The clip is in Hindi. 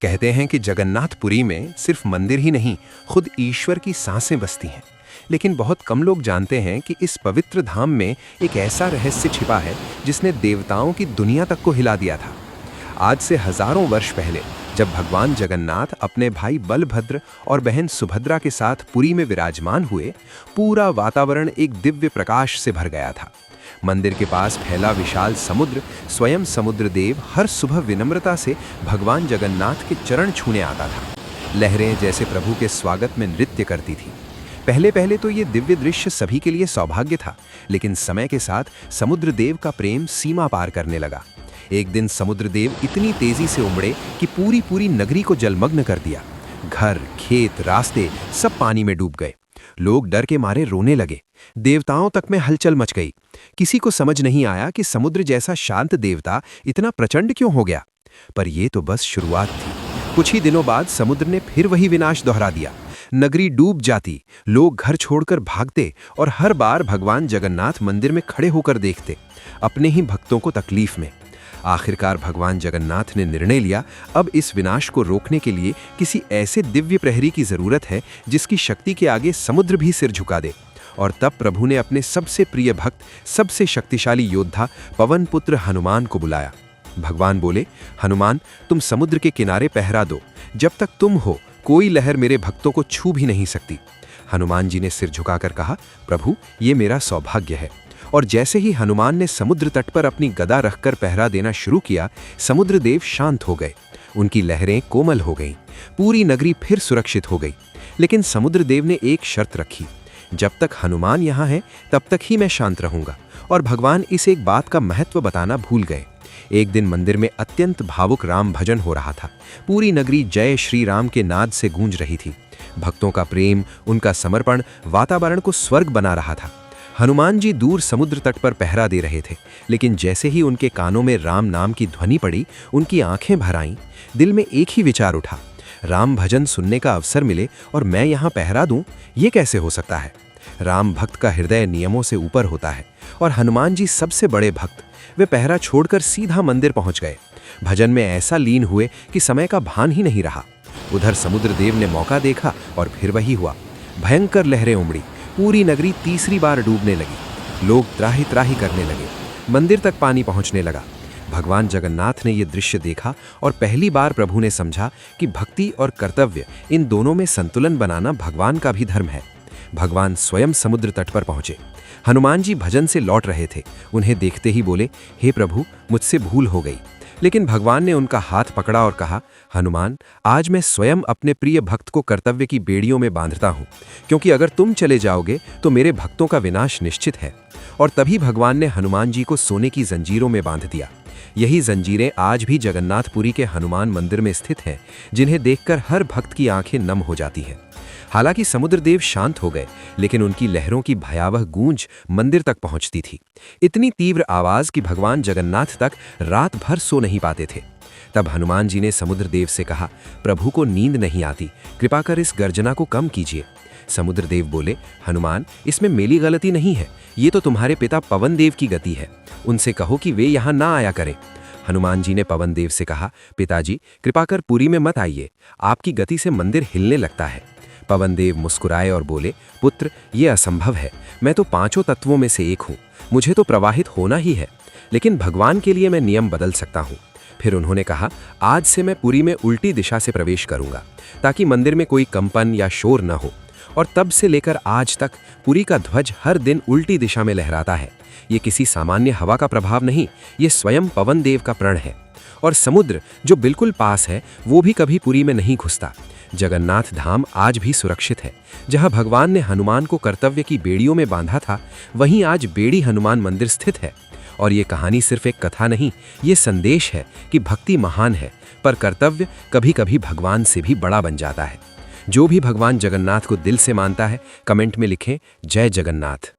कहते हैं कि जगन्नाथपुरी में सिर्फ मंदिर ही नहीं, खुद ईश्वर की सांसें बसती हैं। लेकिन बहुत कम लोग जानते हैं कि इस पवित्र धाम में एक ऐसा रहस्य छिपा है जिसने देवताओं की दुनिया तक को हिला दिया था। आज से हजारों वर्ष पहले जब भगवान जगन्नाथ अपने भाई बलभद्र और बहन सुभद्रा के साथ पुरी में विराजमान हुए, पूरा वातावरण एक दिव्य प्रकाश से भर गया था। मंदिर के पास फैला विशाल समुद्र, स्वयं समुद्र देव हर सुबह विनम्रता से भगवान जगन्नाथ के चरण छूने आता था। लहरें जैसे प्रभु के स्वागत में नृत्य करती थी। पहले पहले तो ये दिव्य दृश्य सभी के लिए सौभाग्य था, लेकिन समय के साथ समुद्र देव का प्रेम सीमा पार करने लगा। एक दिन समुद्र देव इतनी तेजी से उमड़े कि पूरी नगरी को जलमग्न कर दिया। घर, खेत, रास्ते सब पानी में डूब गए। लोग डर के मारे रोने लगे। देवताओं तक में हलचल मच गई। किसी को समझ नहीं आया कि समुद्र जैसा शांत देवता इतना प्रचंड क्यों हो गया। पर यह तो बस शुरुआत थी। कुछ ही दिनों बाद समुद्र ने फिर वही विनाश दोहरा दिया। नगरी डूब जाती, लोग घर छोड़कर भागते और हर बार भगवान जगन्नाथ मंदिर में खड़े होकर देखते, अपने ही भक्तों को तकलीफ में। आखिरकार भगवान जगन्नाथ ने निर्णय लिया, अब इस विनाश को रोकने के लिए किसी ऐसे दिव्य प्रहरी की जरूरत है जिसकी शक्ति के आगे समुद्र भी सिर झुका दे। और तब प्रभु ने अपने सबसे प्रिय भक्त, सबसे शक्तिशाली योद्धा पवन पुत्र हनुमान को बुलाया। भगवान बोले, हनुमान, तुम समुद्र के किनारे पहरा दो। जब तक तुम हो, कोई लहर मेरे भक्तों को छू भी नहीं सकती। हनुमान जी ने सिर झुकाकर कहा, प्रभु, ये मेरा सौभाग्य है। और जैसे ही हनुमान ने समुद्र तट पर अपनी गदा रखकर पहरा देना शुरू किया, समुद्र देव शांत हो गए। उनकी लहरें कोमल हो गईं। पूरी नगरी फिर सुरक्षित हो गई। लेकिन समुद्र देव ने एक शर्त रखी, जब तक हनुमान यहाँ है तब तक ही मैं शांत रहूंगा। और भगवान इस एक बात का महत्व बताना भूल गए। एक दिन मंदिर में अत्यंत भावुक राम भजन हो रहा था। पूरी नगरी जय श्री राम के नाद से गूंज रही थी। भक्तों का प्रेम, उनका समर्पण वातावरण को स्वर्ग बना रहा था। हनुमान जी दूर समुद्र तट पर पहरा दे रहे थे, लेकिन जैसे ही उनके कानों में राम नाम की ध्वनि पड़ी, उनकी आंखें भर आईं। दिल में एक ही विचार उठा, राम भजन सुनने का अवसर मिले और मैं यहाँ पहरा दूं, ये कैसे हो सकता है। राम भक्त का हृदय नियमों से ऊपर होता है और हनुमान जी सबसे बड़े भक्त। वे पहरा छोड़कर सीधा मंदिर पहुंच गए। भजन में ऐसा लीन हुए कि समय का भान ही नहीं रहा। उधर समुद्र देव ने मौका देखा और फिर वही हुआ। भयंकर लहरें उमड़ी। पूरी नगरी तीसरी बार डूबने लगी। लोग त्राही त्राही करने लगे। मंदिर तक पानी पहुंचने लगा। भगवान जगन्नाथ ने यह दृश्य देखा और पहली बार प्रभु ने समझा कि भक्ति और कर्तव्य, इन दोनों में संतुलन बनाना भगवान का भी धर्म है। भगवान स्वयं समुद्र तट पर पहुंचे। हनुमान जी भजन से लौट रहे थे। उन्हें देखते ही बोले, हे प्रभु, मुझसे भूल हो गई। लेकिन भगवान ने उनका हाथ पकड़ा और कहा, हनुमान, आज मैं स्वयं अपने प्रिय भक्त को कर्तव्य की बेड़ियों में बांधता हूं, क्योंकि अगर तुम चले जाओगे तो मेरे भक्तों का विनाश निश्चित है। और तभी भगवान ने हनुमान जी को सोने की जंजीरों में बांध दिया। यही जंजीरें आज भी जगन्नाथपुरी के हनुमान मंदिर में स्थित हैं, जिन्हें देखकर हर भक्त की आंखें नम हो जाती हैं। हालांकि समुद्र देव शांत हो गए, लेकिन उनकी लहरों की भयावह गूंज मंदिर तक पहुंचती थी। इतनी तीव्र आवाज कि भगवान जगन्नाथ तक रात भर सो नहीं पाते थे। तब हनुमान जी ने समुद्र देव से कहा, प्रभु को नींद नहीं आती, कृपा कर इस गर्जना को कम कीजिए। समुद्र देव बोले, हनुमान, इसमें मेरी गलती नहीं है, ये तो तुम्हारे पिता पवन देव की गति है। उनसे कहो कि वे यहाँ ना आया करें। हनुमान जी ने पवन देव से कहा, पिताजी, कृपा कर पुरी में मत आइए, आपकी गति से मंदिर हिलने लगता है। पवन देव मुस्कुराए और बोले, पुत्र, ये असंभव है। मैं तो पांचों तत्वों में से एक हूँ, मुझे तो प्रवाहित होना ही है। लेकिन भगवान के लिए मैं नियम बदल सकता हूँ। फिर उन्होंने कहा, आज से मैं पुरी में उल्टी दिशा से प्रवेश करूंगा, ताकि मंदिर में कोई कंपन या शोर न हो। और तब से लेकर आज तक पुरी का ध्वज हर दिन उल्टी दिशा में लहराता है। ये किसी सामान्य हवा का प्रभाव नहीं, ये स्वयं पवन देव का प्रण है। और समुद्र, जो बिल्कुल पास है, वो भी कभी पुरी में नहीं घुसता। जगन्नाथ धाम आज भी सुरक्षित है। जहां भगवान ने हनुमान को कर्तव्य की बेड़ियों में बांधा था, वहीं आज बेड़ी हनुमान मंदिर स्थित है। और ये कहानी सिर्फ एक कथा नहीं, ये संदेश है कि भक्ति महान है, पर कर्तव्य कभी कभी भगवान से भी बड़ा बन जाता है। जो भी भगवान जगन्नाथ को दिल से मानता है, कमेंट में लिखें, जय जगन्नाथ।